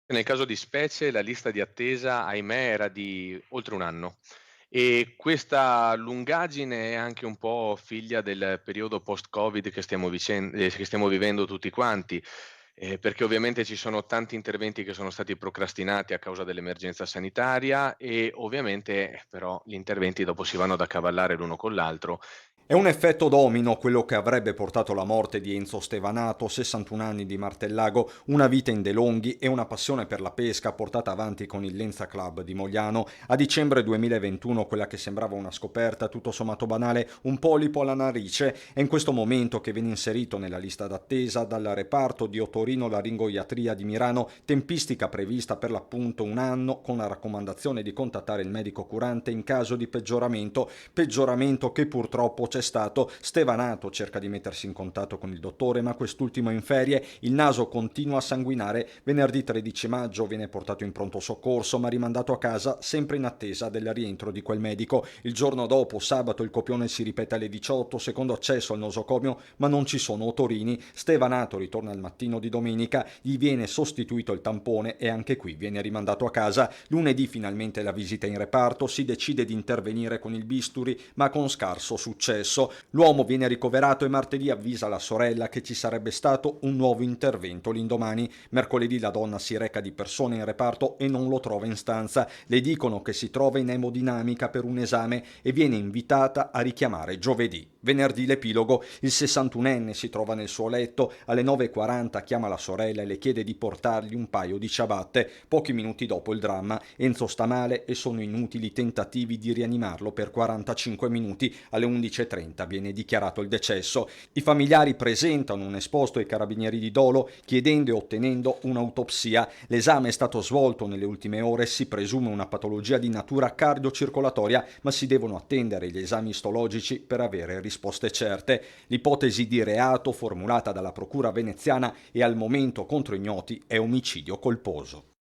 Nel caso di specie la lista di attesa, ahimè, era di oltre 1 anno e questa lungaggine è anche un po' figlia del periodo post-Covid che stiamo vivendo tutti quanti, perché ovviamente ci sono tanti interventi che sono stati procrastinati a causa dell'emergenza sanitaria e ovviamente però gli interventi dopo si vanno ad accavallare l'uno con l'altro. È un effetto domino quello che avrebbe portato alla morte di Enzo Stevanato, 61 anni di Martellago, una vita in DeLonghi e una passione per la pesca portata avanti con il Lenza Club di Mogliano. A dicembre 2021 quella che sembrava una scoperta tutto sommato banale, un polipo alla narice, è in questo momento che viene inserito nella lista d'attesa dal reparto di otorino-laringoiatria di Milano, tempistica prevista per l'appunto 1 anno con la raccomandazione di contattare il medico curante in caso di peggioramento che purtroppo c'è stato. Stevanato cerca di mettersi in contatto con il dottore, ma quest'ultimo è in ferie, il naso continua a sanguinare. Venerdì 13 maggio viene portato in pronto soccorso, ma rimandato a casa sempre in attesa del rientro di quel medico. Il giorno dopo, sabato, il copione si ripete alle 18, secondo accesso al nosocomio, ma non ci sono otorini. Stevanato ritorna al mattino di domenica, gli viene sostituito il tampone e anche qui viene rimandato a casa. Lunedì finalmente la visita in reparto, si decide di intervenire con il bisturi, ma con scarso successo. L'uomo viene ricoverato e martedì avvisa la sorella che ci sarebbe stato un nuovo intervento l'indomani. Mercoledì la donna si reca di persona in reparto e non lo trova in stanza. Le dicono che si trova in emodinamica per un esame e viene invitata a richiamare giovedì. Venerdì l'epilogo, il 61enne si trova nel suo letto, alle 9:40 chiama la sorella e le chiede di portargli un paio di ciabatte. Pochi minuti dopo il dramma, Enzo sta male e sono inutili tentativi di rianimarlo per 45 minuti. Alle 11:30 viene dichiarato il decesso. I familiari presentano un esposto ai carabinieri di Dolo chiedendo e ottenendo un'autopsia. L'esame è stato svolto nelle ultime ore, si presume una patologia di natura cardiocircolatoria, ma si devono attendere gli esami istologici per avere risposte certe. L'ipotesi di reato formulata dalla procura veneziana è al momento contro ignoti è omicidio colposo.